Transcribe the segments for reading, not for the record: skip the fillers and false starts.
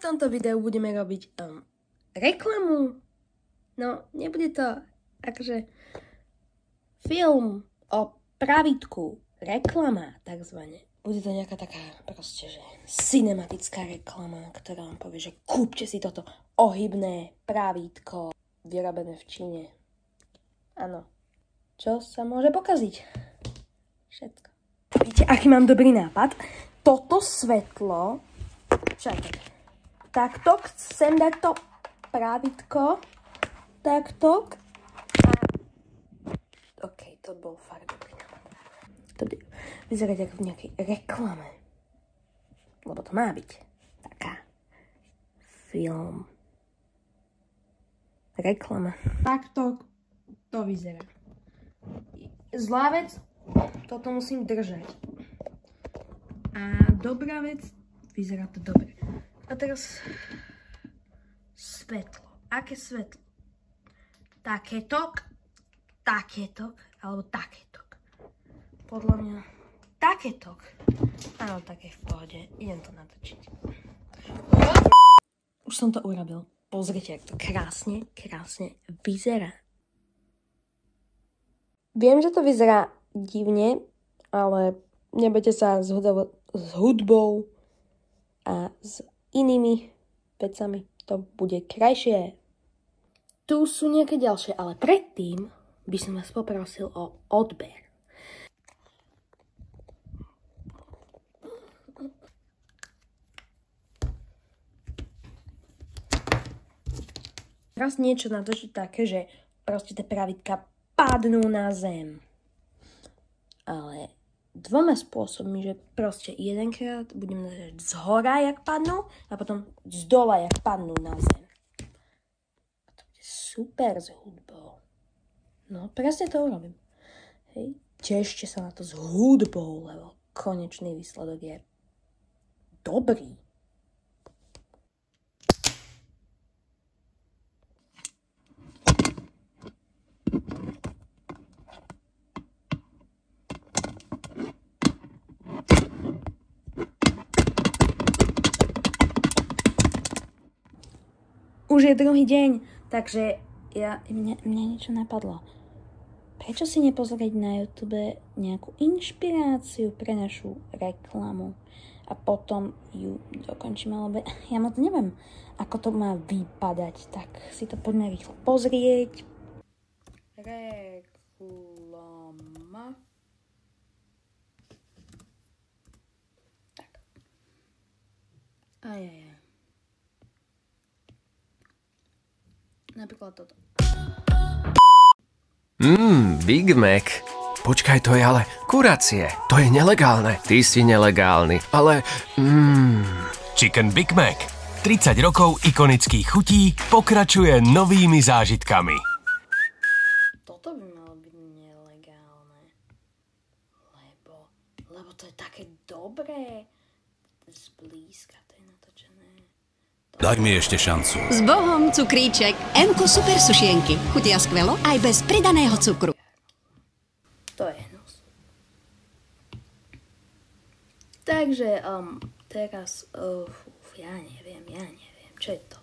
tomto videu budeme robiť reklamu. No, nebude to akože film o pravítku, reklama takzvané. Bude to nejaká taká proste, že cinematická reklama, ktorá vám povie, že kúpte si toto ohybné pravítko vyrobené v Číne. Áno. Čo sa môže pokaziť? Všetko. Viete, aký mám dobrý nápad? Toto svetlo, čakaj. Takto, chcem dať to pravítko. Takto. OK, to bol fakt dobrý nápad. To bude vyzerať ako v nejakej reklame. Lebo to má byť taká film. Reklama. Takto to vyzerá. Zlá vec, toto musím držať. A dobrá vec, vyzerá to dobre. A teraz svetlo. Aké svetlo? Takéto, alebo takéto. Podľa mňa takéto. Áno, také v pohode. Idem to natočiť. Už som to urobil. Pozrite, jak to krásne vyzerá. Viem, že to vyzerá divne, ale nebojte sa s hudbou a s inými vecami. To bude krajšie. Tu sú nejaké ďalšie, ale predtým by som vás poprosil o odber. Teraz niečo natočiť také, že proste tie pravidká padnú na zem. Ale dvoma spôsobmi, že proste jedenkrát budem natáčať z hora, jak padnú, a potom z dola, jak padnú na zem. A to bude super s hudbou. No, presne to urobím. Hej, tešte sa na to s hudbou, lebo konečný výsledok je dobrý. Už je druhý deň, takže mňa niečo napadlo. Prečo si nepozrieť na YouTube nejakú inšpiráciu pre našu reklamu a potom ju dokončíme, lebo ja moc neviem, ako to má vypadať, tak si to poďme rýchlo pozrieť. Reklama. Tak. Ajajaj. Napríklad toto. Big Mac. Počkaj, to je ale kuracie. To je nelegálne. Ty si nelegálny, ale... Chicken Big Mac. 30 rokov ikonických chutí pokračuje novými zážitkami. Toto by malo byť nelegálne. Lebo to je také dobré. Zblízka to je natočené. Daj mi ešte šancu. S Bohom, cukríček. Emko super sušienky. Chutia skvelo aj bez pridaného cukru. To je hnus. Takže, teraz, ja neviem, čo je toto.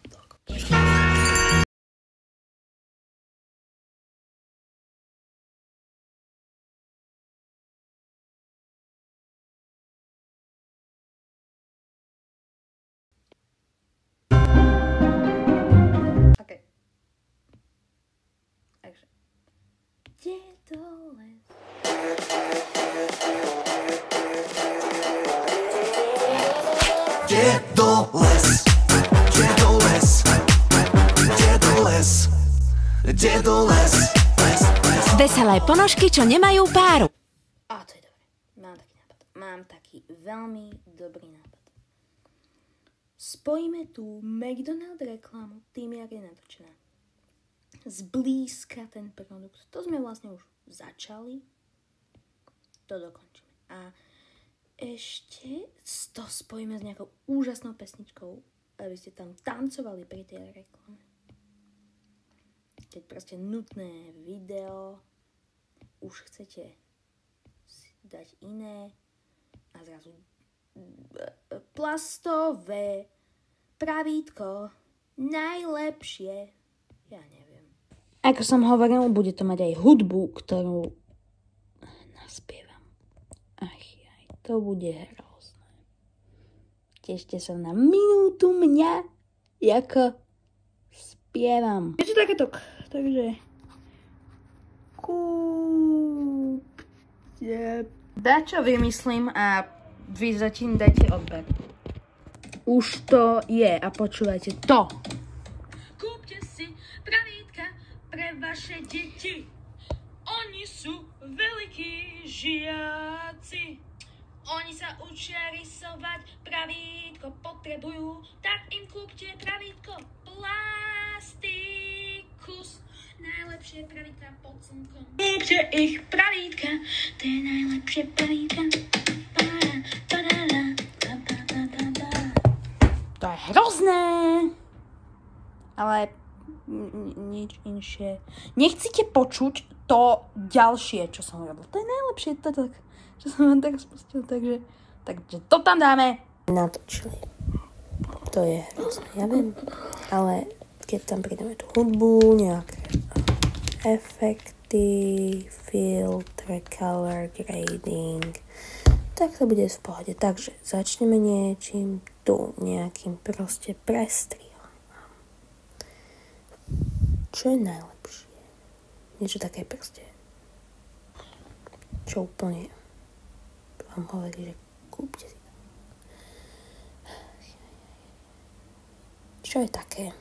Veselé ponožky, čo nemajú páru. A to je dobré. Mám taký veľmi dobrý nápad. Spojíme tú McDonald's reklamu tým, jak je natočená. Zblízka ten produkt. To sme vlastne už začali. To dokončíme. A ešte to spojíme s nejakou úžasnou pesničkou, aby ste tam tancovali pri tej reklame. Keď proste nutné video, už chcete si dať iné a zrazu plastové pravítko najlepšie. Ja neviem. Ako som hovoril, bude to mať aj hudbu, ktorú naspievam. Ach jaj, to bude hrozné. Tešte sa na minútu mňa, ako spievam. Je to takéto, takže kúpte. Dačo vymyslím a vy zatím dajte odber. Už to je a počúvajte to. Kúpte si pravítka pre vaše deti. Oni sú veľkí žiaci. Oni sa učia rysovať, pravítko potrebujú, tak im kúpte pravítko Plastikus. Najlepšie pravítka pod slnkom. Kúpte ich pravítka, to je najlepšie pravítka. To je hrozné, ale nič inšie. Nechcete počuť to ďalšie, čo som robil. To je najlepšie, to tak, čo som vám teraz pustil, takže to tam dáme. Natočili. To je hrozné, ja viem, ale keď tam pridáme tú hudbu, nejaké efekty, filtre, color grading, tak to bude v pohode. Takže začneme niečím tu, nejakým proste prestrihom. Čo je najlepšie? Niečo také proste, čo úplne vám hovorí, že kúpte si to. Čo je také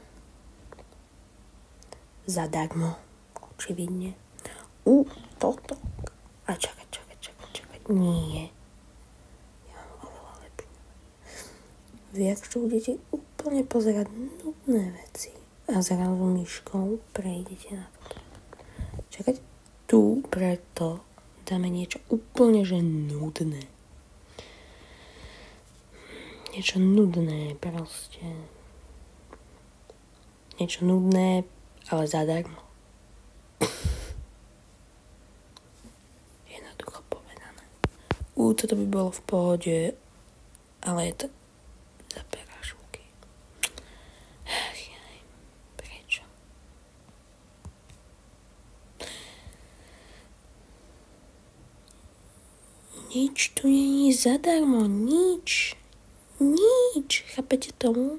zadarmo, očividne. Toto. A čakať. Nie. Ja mám oveľa lepšie. Vy, ak čo budete úplne pozerať nudné veci a zrazu myškou prejdete na toto. Čakať, tu preto dáme niečo úplne, že nudné. Niečo nudné proste. Niečo nudné, ale zadarmo. Jednoducho povedané. Toto by bolo v pohode, ale je to za perášovky. Prečo? Nič tu nie je zadarmo, nič. Chápete tomu?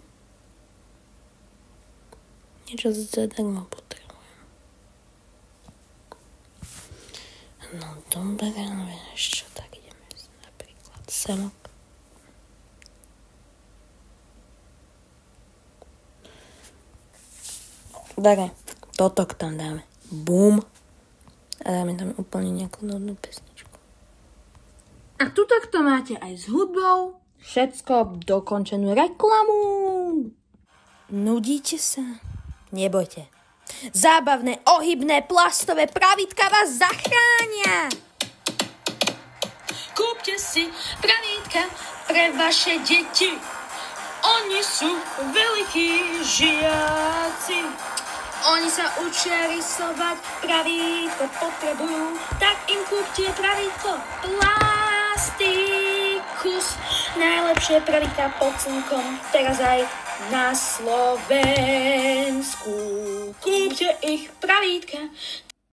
Niečo zadarmo potrebujem. No dobre, vieš čo, tak ideme napríklad semok. Dobre, toto tam dáme. Bum. A dáme tam úplne nejakú nudnú pesničku. A tuto to máte aj s hudbou. Všetko dokončenú reklamu. Nudíte sa? Nebojte. Zábavné, ohybné, plastové pravítka vás zachránia. Kúpte si pravítka pre vaše deti. Oni sú veľkí žiaci. Oni sa učia rysovať, pravítko potrebujú, tak im kúpte pravítko Plastikus. Najlepšie pravítka pod slnkom, teraz aj na Slovensku. Kúpte ich pravítka,